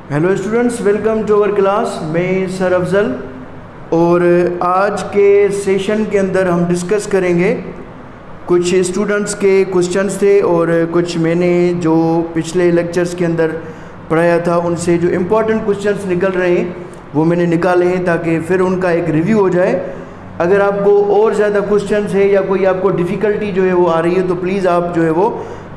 Hello students, welcome to our class. मैं sir Afzal और आज के सेशन के अंदर हम डिस्कस करेंगे कुछ स्टूडेंट्स के क्वेश्चंस थे और कुछ मैंने जो पिछले लेक्चर्स के अंदर पढ़ाया था उनसे जो इम्पोर्टेंट क्वेश्चंस निकल रहे हैं वो मैंने निकाले हैं ताकि फिर उनका एक रिव्यू हो जाए। अगर आपको और ज़्यादा क्वेश्चंस है या कोई आपको डिफ़िकल्टी जो है वो आ रही है तो प्लीज़ आप जो है वो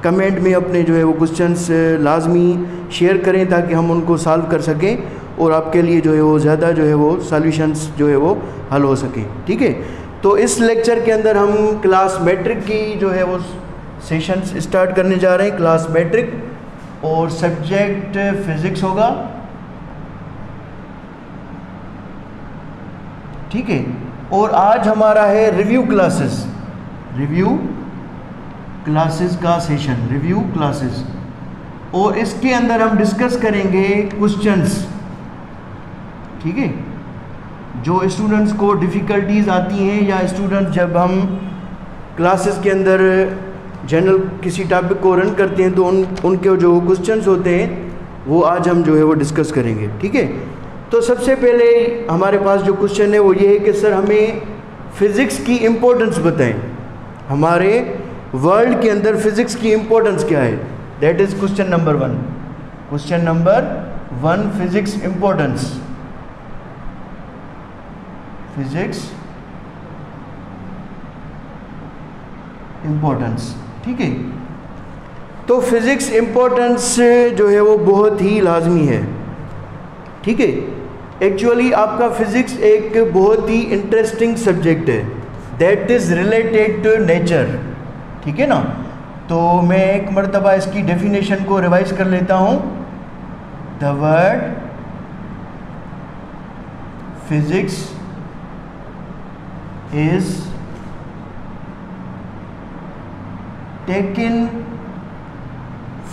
कमेंट में अपने जो है वो क्वेश्चंस लाजमी शेयर करें ताकि हम उनको सॉल्व कर सकें और आपके लिए जो है वो ज़्यादा जो है वो सॉल्यूशंस जो है वो हल हो सकें। ठीक है, तो इस लेक्चर के अंदर हम क्लास मैट्रिक की जो है वो सेशंस स्टार्ट करने जा रहे हैं। क्लास मैट्रिक और सब्जेक्ट फिज़िक्स होगा। ठीक है, और आज हमारा है रिव्यू क्लासेस का सेशन, रिव्यू क्लासेस, और इसके अंदर हम डिस्कस करेंगे क्वेश्चंस। ठीक है, जो स्टूडेंट्स को डिफ़िकल्टीज आती हैं या स्टूडेंट्स जब हम क्लासेस के अंदर जनरल किसी टॉपिक को रन करते हैं तो उनके जो क्वेश्चंस होते हैं वो आज हम जो है वो डिस्कस करेंगे। ठीक है, तो सबसे पहले हमारे पास जो क्वेश्चन है वो ये है कि सर हमें फ़िज़िक्स की इम्पोर्टेंस बताएं। हमारे वर्ल्ड के अंदर फ़िज़िक्स की इम्पोर्टेंस क्या है? That is question number 1। Question number 1, physics importance. Physics importance. ठीक है, तो फ़िज़िक्स इम्पोर्टेंस जो है वो बहुत ही लाजमी है। ठीक है, एक्चुअली आपका फ़िज़िक्स एक बहुत ही इंटरेस्टिंग सब्जेक्ट है that is related to nature. ठीक है ना, तो मैं एक मरतबा इसकी डेफिनेशन को रिवाइज कर लेता हूँ। The word physics is taken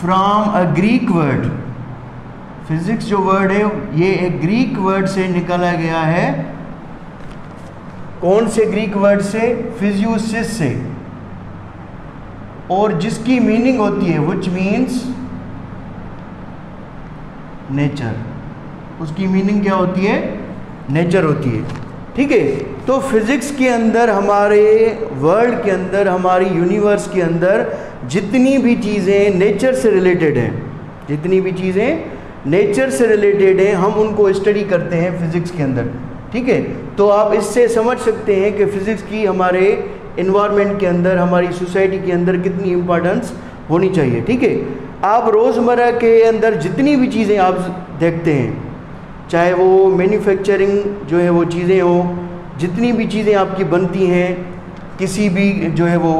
from a Greek word. Physics जो वर्ड है ये एक ग्रीक वर्ड से निकाला गया है। कौन से ग्रीक वर्ड से? फिजियोसिस से, और जिसकी मीनिंग होती है विच मीन्स नेचर। उसकी मीनिंग क्या होती है? नेचर होती है। ठीक है, तो फिज़िक्स के अंदर, हमारे वर्ल्ड के अंदर, हमारी यूनिवर्स के अंदर जितनी भी चीज़ें नेचर से रिलेटेड हैं, जितनी भी चीज़ें नेचर से रिलेटेड हैं, हम उनको स्टडी करते हैं फिज़िक्स के अंदर। ठीक है, तो आप इससे समझ सकते हैं कि फ़िज़िक्स की हमारे इन्वायरमेंट के अंदर, हमारी सोसाइटी के अंदर कितनी इम्पोर्टेंस होनी चाहिए। ठीक है, आप रोज़मर्रा के अंदर जितनी भी चीज़ें आप देखते हैं, चाहे वो मैन्युफैक्चरिंग जो है वो चीज़ें हो, जितनी भी चीज़ें आपकी बनती हैं किसी भी जो है वो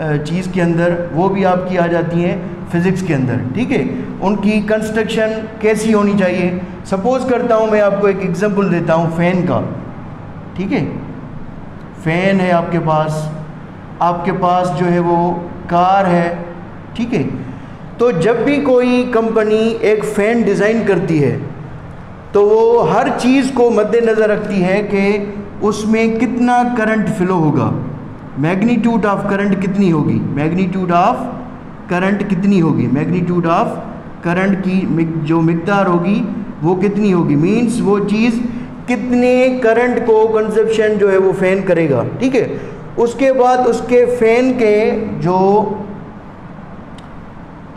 चीज़ के अंदर, वो भी आपकी आ जाती हैं फिज़िक्स के अंदर। ठीक है, उनकी कंस्ट्रक्शन कैसी होनी चाहिए। सपोज़ करता हूँ, मैं आपको एक एग्जांपल देता हूँ फ़ैन का। ठीक है, फ़ैन है आपके पास जो है वो कार है। ठीक है, तो जब भी कोई कंपनी एक फ़ैन डिज़ाइन करती है तो वो हर चीज़ को मद्देनज़र रखती है कि उसमें कितना करंट फ़्लो होगा, मैग्नीट्यूड ऑफ करंट कितनी होगी, मैग्नीट्यूड ऑफ करंट कितनी होगी, मैग्नीट्यूड ऑफ करंट की जो मिक़दार होगी वो कितनी होगी, मीन्स वो चीज़ कितने करंट को कंजप्शन जो है वो फ़ैन करेगा। ठीक है, उसके बाद उसके फ़ैन के जो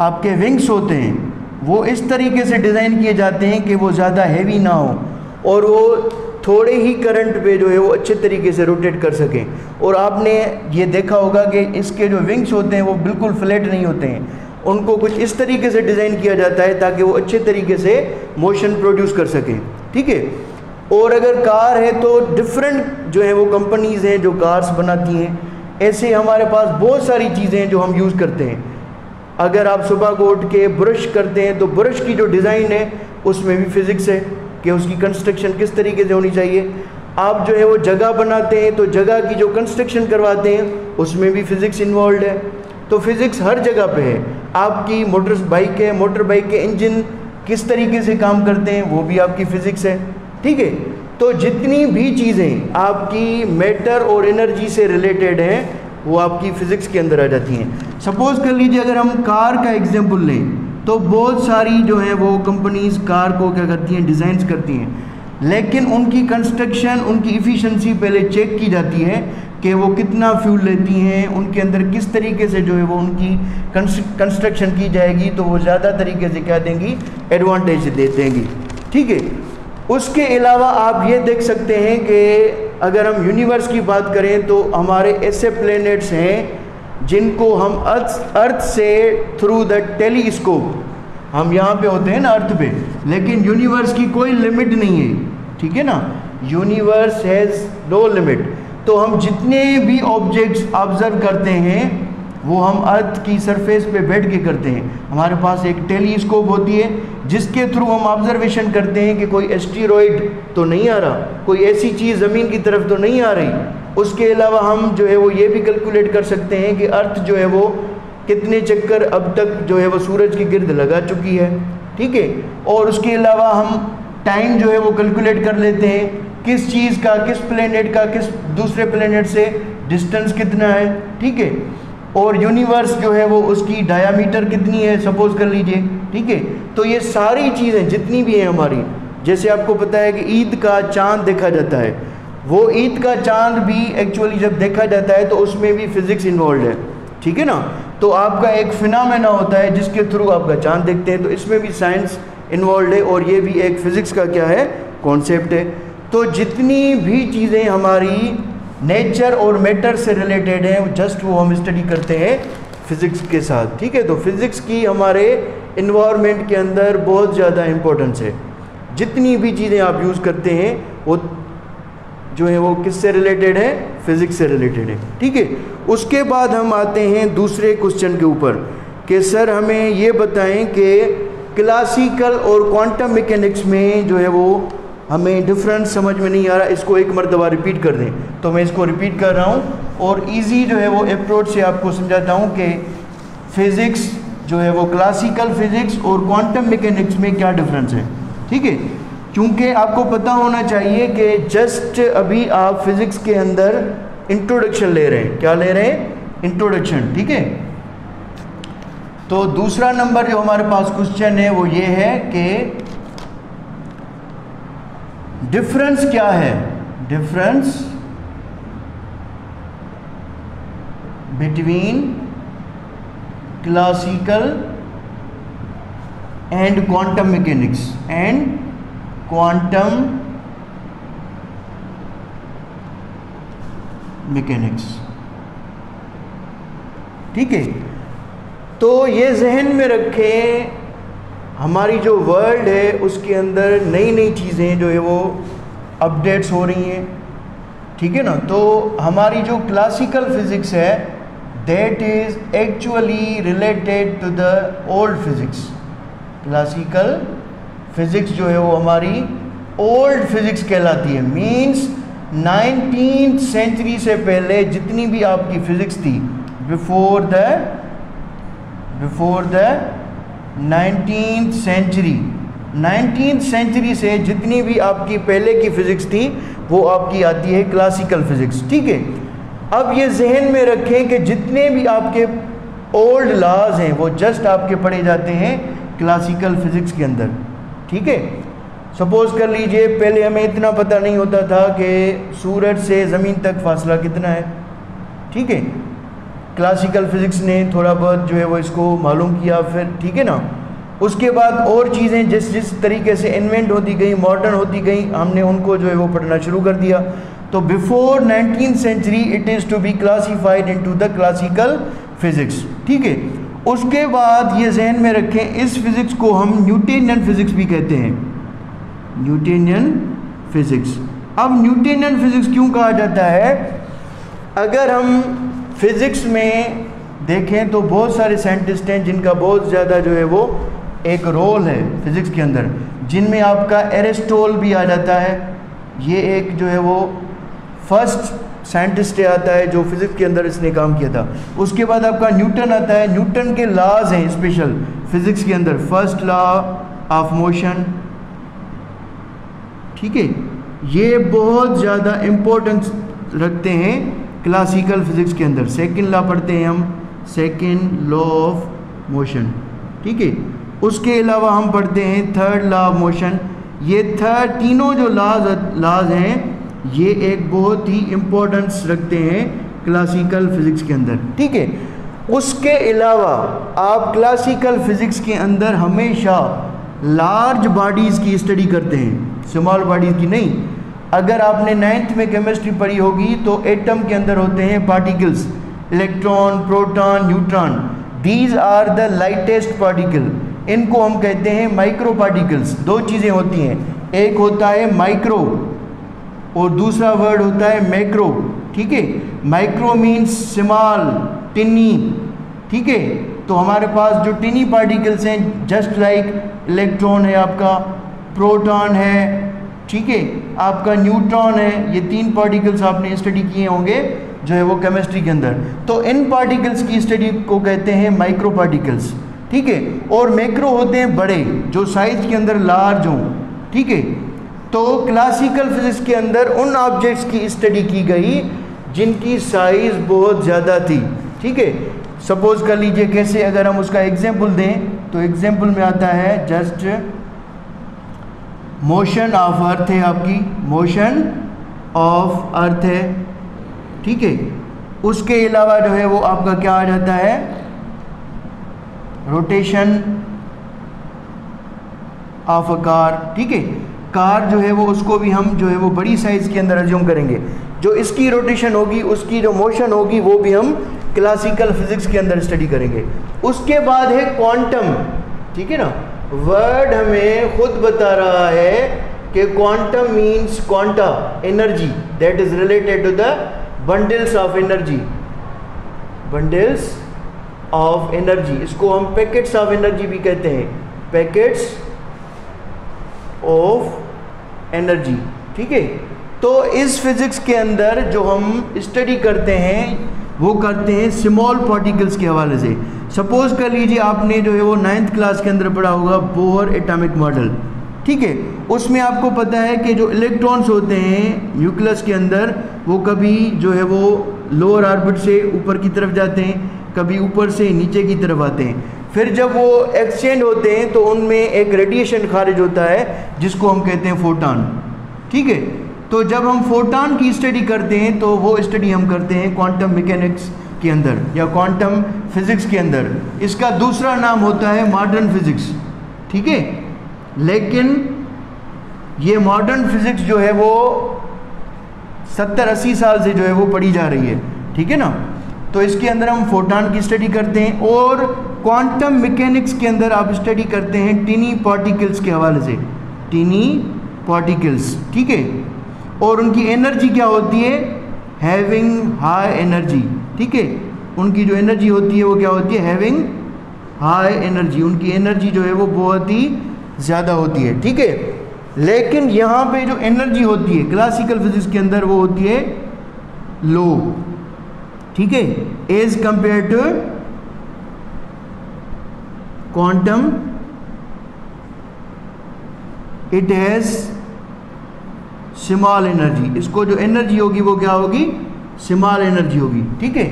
आपके विंग्स होते हैं वो इस तरीके से डिज़ाइन किए जाते हैं कि वो ज़्यादा हैवी ना हो और वो थोड़े ही करंट पे जो है वो अच्छे तरीके से रोटेट कर सकें। और आपने ये देखा होगा कि इसके जो विंग्स होते हैं वो बिल्कुल फ्लैट नहीं होते हैं, उनको कुछ इस तरीके से डिज़ाइन किया जाता है ताकि वो अच्छे तरीके से मोशन प्रोड्यूस कर सकें। ठीक है, और अगर कार है तो डिफरेंट जो है वो कंपनीज़ हैं जो कार्स बनाती हैं। ऐसे हमारे पास बहुत सारी चीज़ें हैं जो हम यूज़ करते हैं। अगर आप सुबह को उठ के ब्रश करते हैं तो ब्रश की जो डिज़ाइन है उसमें भी फ़िज़िक्स है कि उसकी कंस्ट्रक्शन किस तरीके से होनी चाहिए। आप जो है वो जगह बनाते हैं तो जगह की जो कंस्ट्रक्शन करवाते हैं उसमें भी फ़िज़िक्स इन्वॉल्व है। तो फ़िज़िक्स हर जगह पे है। आपकी मोटर बाइक के इंजन किस तरीके से काम करते हैं वो भी आपकी फ़िज़िक्स है। ठीक है, तो जितनी भी चीज़ें आपकी मैटर और एनर्जी से रिलेटेड हैं वो आपकी फ़िज़िक्स के अंदर आ जाती हैं। सपोज़ कर लीजिए अगर हम कार का एग्जांपल लें तो बहुत सारी जो है वो कंपनीज कार को क्या करती हैं, डिज़ाइंस करती हैं, लेकिन उनकी कंस्ट्रक्शन, उनकी इफ़िशेंसी पहले चेक की जाती है कि वो कितना फ्यूल लेती हैं, उनके अंदर किस तरीके से जो है वो उनकी कंस्ट्रक्शन की जाएगी, तो वो ज़्यादा तरीके से क्या देंगी, एडवांटेज दे देंगी। ठीक है। उसके अलावा आप ये देख सकते हैं कि अगर हम यूनिवर्स की बात करें तो हमारे ऐसे प्लैनेट्स हैं जिनको हम अर्थ से थ्रू द टेलीस्कोप, हम यहाँ पे होते हैं ना अर्थ पे, लेकिन यूनिवर्स की कोई लिमिट नहीं है। ठीक है ना, यूनिवर्स हैज़ नो लिमिट। तो हम जितने भी ऑब्जेक्ट्स ऑब्जर्व करते हैं वो हम अर्थ की सरफेस पे बैठ के करते हैं। हमारे पास एक टेलीस्कोप होती है जिसके थ्रू हम ऑब्जर्वेशन करते हैं कि कोई एस्टेरॉइड तो नहीं आ रहा, कोई ऐसी चीज़ ज़मीन की तरफ तो नहीं आ रही। उसके अलावा हम जो है वो ये भी कैलकुलेट कर सकते हैं कि अर्थ जो है वो कितने चक्कर अब तक जो है वो सूरज की गिर्द लगा चुकी है। ठीक है। और उसके अलावा हम टाइम जो है वो कैलकुलेट कर लेते हैं, किस चीज़ का, किस प्लेनेट का किस दूसरे प्लेनेट से डिस्टेंस कितना है। ठीक है। और यूनिवर्स जो है वो उसकी डायामीटर कितनी है, सपोज कर लीजिए। ठीक है। तो ये सारी चीज़ें जितनी भी हैं हमारी, जैसे आपको पता है कि ईद का चांद देखा जाता है, वो ईद का चांद भी एक्चुअली जब देखा जाता है तो उसमें भी फिज़िक्स इन्वॉल्व है। ठीक है ना। तो आपका एक फिनोमेना होता है जिसके थ्रू आपका चांद देखते हैं, तो इसमें भी साइंस इन्वॉल्व है और ये भी एक फ़िज़िक्स का क्या है, कॉन्सेप्ट है। तो जितनी भी चीज़ें हमारी नेचर और मैटर से रिलेटेड हैं जस्ट वो हम स्टडी करते हैं फिज़िक्स के साथ। ठीक है। तो फिज़िक्स की हमारे इन्वायरमेंट के अंदर बहुत ज़्यादा इम्पोर्टेंस है। जितनी भी चीज़ें आप यूज़ करते हैं वो जो है वो किससे रिलेटेड है, फिज़िक्स से रिलेटेड है। ठीक है। उसके बाद हम आते हैं दूसरे क्वेश्चन के ऊपर कि सर हमें ये बताएं कि क्लासिकल और क्वांटम मैकेनिक्स में जो है वो हमें डिफरेंस समझ में नहीं आ रहा, इसको एक मरतबा रिपीट कर दें। तो मैं इसको रिपीट कर रहा हूँ और इजी जो है वो अप्रोच से आपको समझाता हूँ कि फ़िज़िक्स जो है वो क्लासिकल फ़िज़िक्स और क्वांटम मैकेनिक्स में क्या डिफरेंस है। ठीक है। क्योंकि आपको पता होना चाहिए कि जस्ट अभी आप फिज़िक्स के अंदर इंट्रोडक्शन ले रहे हैं। क्या ले रहे हैं, इंट्रोडक्शन। ठीक है। तो दूसरा नंबर जो हमारे पास क्वेश्चन है वो ये है कि डिफरेंस क्या है, difference between classical and quantum mechanics and quantum mechanics. ठीक है। तो ये जहन में रखें, हमारी जो वर्ल्ड है उसके अंदर नई नई चीज़ें जो है वो अपडेट्स हो रही हैं। ठीक है ना। तो हमारी जो क्लासिकल फिज़िक्स है that is actually related to the old physics. Classical physics जो है वो हमारी ओल्ड फिज़िक्स कहलाती है। मींस 19th सेंचुरी से पहले जितनी भी आपकी फ़िज़िक्स थी बिफोर द 19th सेंचुरी से जितनी भी आपकी पहले की फ़िज़िक्स थी वो आपकी आती है क्लासिकल फ़िज़िक्स। ठीक है। अब ये जहन में रखें कि जितने भी आपके ओल्ड लॉज हैं वो जस्ट आपके पढ़े जाते हैं क्लासिकल फ़िज़िक्स के अंदर। ठीक है। सपोज़ कर लीजिए पहले हमें इतना पता नहीं होता था कि सूरज से ज़मीन तक फासला कितना है। ठीक है। क्लासिकल फ़िज़िक्स ने थोड़ा बहुत जो है वो इसको मालूम किया फिर। ठीक है ना। उसके बाद और चीज़ें जिस तरीके से इन्वेंट होती गई, मॉडर्न होती गई, हमने उनको जो है वो पढ़ना शुरू कर दिया। तो before 19th century it is to be classified into the classical physics. ठीक है। उसके बाद ये जहन में रखें इस फिज़िक्स को हम न्यूटनियन फ़िज़िक्स भी कहते हैं, न्यूटनियन फ़िज़िक्स। अब न्यूटनियन फ़िज़िक्स क्यों कहा जाता है? अगर हम फिज़िक्स में देखें तो बहुत सारे साइंटिस्ट हैं जिनका बहुत ज़्यादा जो है वो एक रोल है फिज़िक्स के अंदर, जिनमें आपका एरिस्टोटल भी आ जाता है। ये एक जो है वो फर्स्ट साइंटिस्ट आता है जो फिज़िक्स के अंदर इसने काम किया था। उसके बाद आपका न्यूटन आता है। न्यूटन के लॉज हैं स्पेशल फिज़िक्स के अंदर, फर्स्ट लॉ ऑफ मोशन। ठीक है। ये बहुत ज़्यादा इम्पोर्टेंस रखते हैं क्लासिकल फ़िज़िक्स के अंदर। सेकंड लॉ पढ़ते हैं हम, सेकंड लॉ ऑफ मोशन। ठीक है। उसके अलावा हम पढ़ते हैं थर्ड लॉ ऑफ मोशन। ये तीनों जो लॉज हैं ये एक बहुत ही इम्पोर्टेंस रखते हैं क्लासिकल फिज़िक्स के अंदर, ठीक है। उसके अलावा आप क्लासिकल फिज़िक्स के अंदर हमेशा लार्ज बॉडीज़ की स्टडी करते हैं, स्मॉल बॉडीज़ की नहीं। अगर आपने 9th में केमिस्ट्री पढ़ी होगी तो एटम के अंदर होते हैं particles, electron, proton, neutron. These are the lightest particle, इनको हम कहते हैं माइक्रो पार्टिकल्स। दो चीज़ें होती हैं, एक होता है माइक्रो और दूसरा वर्ड होता है मैक्रो, ठीक है। माइक्रो मीन्स स्मॉल, टिनी, ठीक है। तो हमारे पास जो टिनी पार्टिकल्स हैं जस्ट लाइक इलेक्ट्रॉन है आपका, प्रोटॉन है, ठीक है, आपका न्यूट्रॉन है, ये 3 पार्टिकल्स आपने स्टडी किए होंगे जो है वो केमिस्ट्री के अंदर। तो इन पार्टिकल्स की स्टडी को कहते हैं माइक्रो पार्टिकल्स, ठीक है। और मैक्रो होते हैं बड़े, जो साइज के अंदर लार्ज हों, ठीक है। तो क्लासिकल फिजिक्स के अंदर उन ऑब्जेक्ट्स की स्टडी की गई जिनकी साइज बहुत ज़्यादा थी, ठीक है। सपोज कर लीजिए कैसे, अगर हम उसका एग्जाम्पल दें तो एग्जाम्पल में आता है जस्ट मोशन ऑफ अर्थ है, आपकी मोशन ऑफ अर्थ है, ठीक है। उसके अलावा जो है वो आपका क्या आ जाता है, रोटेशन ऑफ अ कार, ठीक है। कार जो है वो उसको भी हम जो है वो बड़ी साइज़ के अंदर अज्यूम करेंगे। जो इसकी रोटेशन होगी, उसकी जो मोशन होगी, वो भी हम क्लासिकल फिजिक्स के अंदर स्टडी करेंगे। उसके बाद है क्वांटम, ठीक है ना। वर्ड हमें खुद बता रहा है कि quantum means quanta, energy that is related to the bundles of energy, bundles of energy. इसको हम पैकेट्स ऑफ एनर्जी भी कहते हैं, पैकेट्स ऑफ एनर्जी, ठीक है। तो इस फिजिक्स के अंदर जो हम स्टडी करते हैं वो करते हैं स्मॉल पार्टिकल्स के हवाले से। सपोज कर लीजिए आपने जो है वो 9th क्लास के अंदर पढ़ा होगा बोहर एटॉमिक मॉडल, ठीक है। उसमें आपको पता है कि जो इलेक्ट्रॉन्स होते हैं न्यूक्लियस के अंदर, वो कभी जो है वो लोअर ऑर्बिट से ऊपर की तरफ जाते हैं, कभी ऊपर से नीचे की तरफ आते हैं। फिर जब वो एक्सचेंज होते हैं तो उनमें एक रेडिएशन खारिज होता है जिसको हम कहते हैं फोटॉन, ठीक है। तो जब हम फोटॉन की स्टडी करते हैं तो वो स्टडी हम करते हैं क्वांटम मैकेनिक्स के अंदर या क्वांटम फिजिक्स के अंदर। इसका दूसरा नाम होता है मॉडर्न फिजिक्स, ठीक है। लेकिन ये मॉडर्न फिजिक्स जो है वो 70-80 साल से जो है वो पढ़ी जा रही है, ठीक है ना। तो इसके अंदर हम फोटॉन की स्टडी करते हैं और क्वांटम मैकेनिक्स के अंदर आप स्टडी करते हैं टिनी पार्टिकल्स के हवाले से, टिनी पार्टिकल्स, ठीक है। और उनकी एनर्जी क्या होती है, हैविंग हाई एनर्जी, ठीक है। उनकी जो एनर्जी होती है वो क्या होती है, हैविंग हाई एनर्जी। उनकी एनर्जी जो है वो बहुत ही ज़्यादा होती है, ठीक है। लेकिन यहाँ पे जो एनर्जी होती है क्लासिकल फिजिक्स के अंदर वो होती है लो, ठीक है, as compare to quantum it has small energy. इसको जो एनर्जी होगी वो क्या होगी, स्मॉल एनर्जी होगी, ठीक है।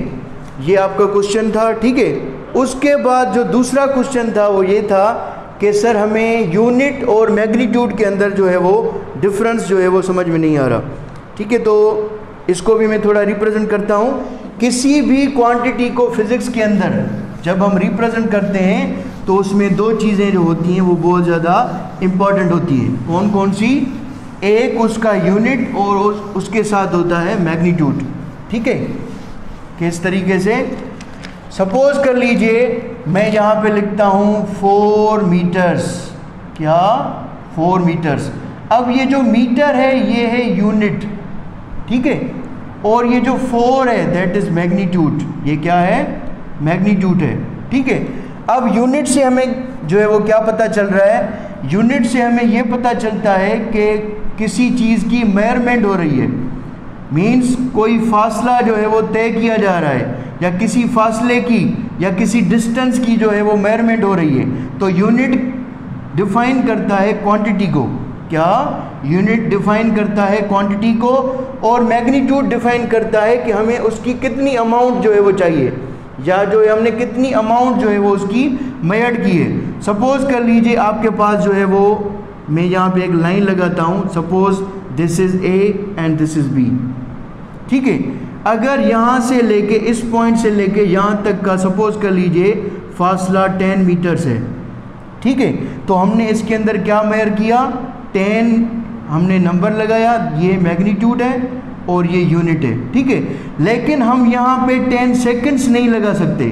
ये आपका क्वेश्चन था, ठीक है। उसके बाद जो दूसरा क्वेश्चन था वो ये था कि सर हमें यूनिट और मैग्नीट्यूड के अंदर जो है वो डिफरेंस जो है वो समझ में नहीं आ रहा, ठीक है। तो इसको भी मैं थोड़ा रिप्रेजेंट करता हूँ। किसी भी क्वांटिटी को फिज़िक्स के अंदर जब हम रिप्रेजेंट करते हैं तो उसमें दो चीज़ें जो होती हैं वो बहुत ज़्यादा इम्पॉर्टेंट होती हैं। कौन कौन सी, एक उसका यूनिट और उसके साथ होता है मैग्नीट्यूड, ठीक है। किस तरीके से, सपोज कर लीजिए मैं यहाँ पे लिखता हूँ 4 मीटर्स, क्या 4 मीटर्स। अब ये जो मीटर है ये है यूनिट, ठीक है, और ये जो 4 है दैट इज़ मैग्नीट्यूड, ये क्या है, मैग्नीट्यूड है, ठीक है। अब यूनिट से हमें जो है वो क्या पता चल रहा है, यूनिट से हमें ये पता चलता है कि किसी चीज़ की मेजरमेंट हो रही है, मीन्स कोई फासला जो है वो तय किया जा रहा है या किसी फासले की या किसी डिस्टेंस की जो है वो मेजरमेंट हो रही है। तो यूनिट डिफाइन करता है क्वांटिटी को, क्या यूनिट डिफाइन करता है क्वांटिटी को, और मैग्नीट्यूड डिफाइन करता है कि हमें उसकी कितनी अमाउंट जो है वो चाहिए या जो हमने कितनी अमाउंट जो है वो उसकी मेजर की है। सपोज कर लीजिए आपके पास जो है वो, मैं यहाँ पे एक लाइन लगाता हूँ, suppose this is A and this is B, ठीक है। अगर यहाँ से लेके, इस पॉइंट से लेके यहाँ तक का सपोज कर लीजिए फासला 10 मीटर्स है, ठीक है। तो हमने इसके अंदर क्या मेजर किया, 10 हमने नंबर लगाया, ये मैग्नीट्यूड है और ये यूनिट है, ठीक है। लेकिन हम यहाँ पे 10 सेकंड्स नहीं लगा सकते,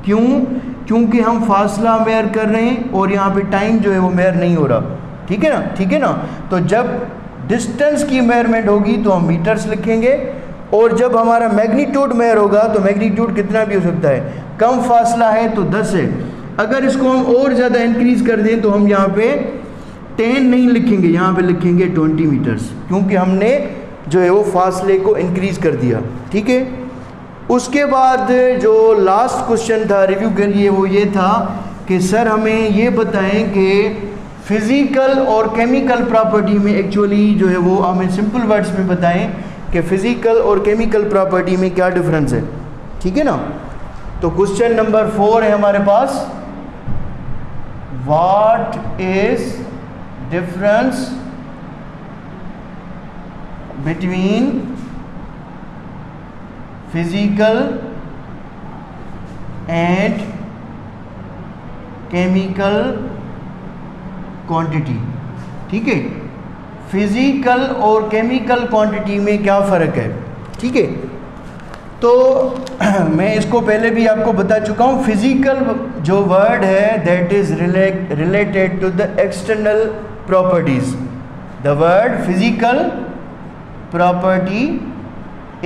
क्यों? क्योंकि हम फासला मेजर कर रहे हैं और यहाँ पे टाइम जो है वो मेजर नहीं हो रहा, ठीक है ना, ठीक है ना। तो जब डिस्टेंस की मेजरमेंट होगी तो हम मीटर्स लिखेंगे, और जब हमारा मैग्नीट्यूड मेजर होगा तो मैग्नीट्यूड कितना भी हो सकता है, कम फासला है तो 10 है, अगर इसको हम और ज़्यादा इंक्रीज़ कर दें तो हम यहाँ पे 10 नहीं लिखेंगे, यहाँ पे लिखेंगे 20 मीटर्स, क्योंकि हमने जो है वो फासले को इंक्रीज़ कर दिया, ठीक है। उसके बाद जो लास्ट क्वेश्चन था रिव्यू के लिए वो ये था कि सर हमें ये बताएं कि फिज़िकल और केमिकल प्रॉपर्टी में एक्चुअली जो है वो हमें सिंपल वर्ड्स में बताएं कि फ़िज़िकल और केमिकल प्रॉपर्टी में क्या डिफरेंस है, ठीक है ना। तो क्वेश्चन नंबर 4 है हमारे पास, what is difference between physical and chemical quantity, ठीक है। फिजिकल और केमिकल क्वांटिटी में क्या फ़र्क है, ठीक है। तो मैं इसको पहले भी आपको बता चुका हूँ, फिजिकल जो वर्ड है that is related to the external properties, the word physical property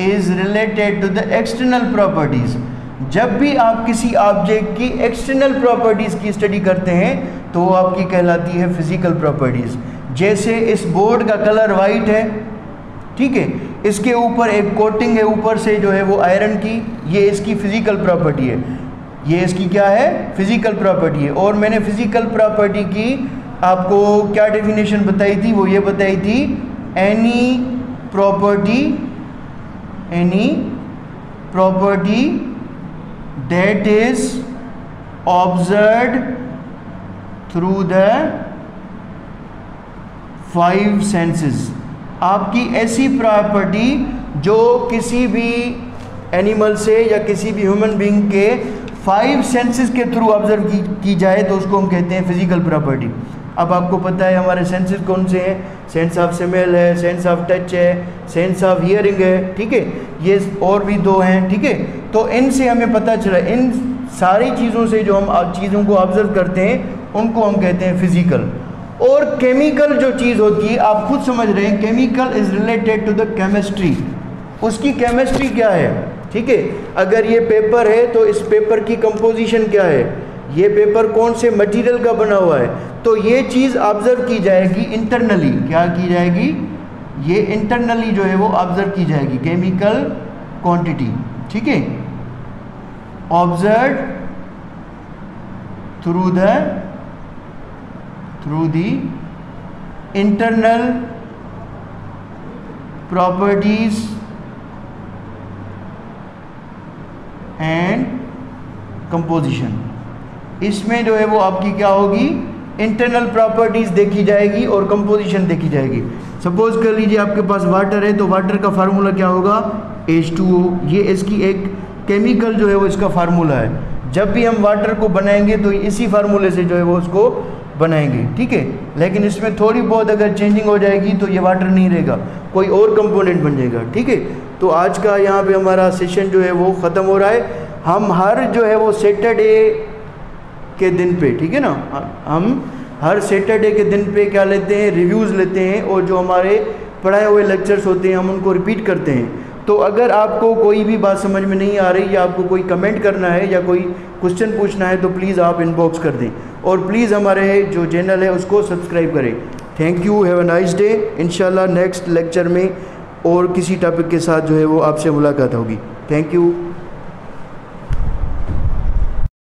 is related to the external properties. जब भी आप किसी ऑब्जेक्ट की एक्सटर्नल प्रॉपर्टीज़ की स्टडी करते हैं तो वो आपकी कहलाती है फिजिकल प्रॉपर्टीज़। जैसे इस बोर्ड का कलर वाइट है, ठीक है, इसके ऊपर एक कोटिंग है ऊपर से जो है वो आयरन की, ये इसकी फ़िज़िकल प्रॉपर्टी है, ये इसकी क्या है, फ़िज़िकल प्रॉपर्टी है। और मैंने फ़िज़िकल प्रॉपर्टी की आपको क्या डेफिनेशन बताई थी, वो ये बताई थी, any property that is observed through the 5 senses. आपकी ऐसी प्रॉपर्टी जो किसी भी एनिमल से या किसी भी ह्यूमन बीइंग के 5 सेंसेस के थ्रू ऑब्जर्व की जाए तो उसको हम कहते हैं फिजिकल प्रॉपर्टी। अब आपको पता है हमारे सेंसेस कौन से हैं, सेंस ऑफ स्मेल है, सेंस ऑफ टच है, सेंस ऑफ हियरिंग है, ठीक है, ये और भी 2 हैं, ठीक है। तो इनसे हमें पता चला, इन सारी चीज़ों से जो हम चीज़ों को ऑब्जर्व करते हैं उनको हम कहते हैं फिजिकल। और केमिकल जो चीज़ होती है आप खुद समझ रहे हैं, chemical is related to the chemistry, उसकी केमिस्ट्री क्या है, ठीक है। अगर ये पेपर है तो इस पेपर की कंपोजिशन क्या है, ये पेपर कौन से मटेरियल का बना हुआ है, तो ये चीज़ ऑब्जर्व की जाएगी इंटरनली, क्या की जाएगी, ये इंटरनली जो है वो ऑब्जर्व की जाएगी, केमिकल क्वांटिटी, ठीक है, observe through the internal properties and composition. इसमें जो है वो आपकी क्या होगी, इंटरनल प्रॉपर्टीज़ देखी जाएगी और कंपोजिशन देखी जाएगी। सपोज कर लीजिए आपके पास वाटर है तो वाटर का फार्मूला क्या होगा, H2O, ये इसकी एक केमिकल जो है वो इसका फार्मूला है। जब भी हम वाटर को बनाएंगे तो इसी फार्मूले से जो है वो उसको बनाएंगे, ठीक है। लेकिन इसमें थोड़ी बहुत अगर चेंजिंग हो जाएगी तो ये वाटर नहीं रहेगा, कोई और कंपोनेंट बन जाएगा, ठीक है। तो आज का यहाँ पे हमारा सेशन जो है वो ख़त्म हो रहा है। हम हर जो है वो सैटरडे के दिन पे, ठीक है ना, हम हर सैटरडे के दिन पे क्या लेते हैं, रिव्यूज़ लेते हैं, और जो हमारे पढ़ाए हुए लेक्चर्स होते हैं हम उनको रिपीट करते हैं। तो अगर आपको कोई भी बात समझ में नहीं आ रही या आपको कोई कमेंट करना है या कोई क्वेश्चन पूछना है तो प्लीज़ आप इनबॉक्स कर दें, और प्लीज़ हमारे जो चैनल है उसको सब्सक्राइब करें। Thank you, have a nice day. इंशाल्लाह नेक्स्ट लेक्चर में और किसी टॉपिक के साथ जो है वो आपसे मुलाकात होगी। Thank you.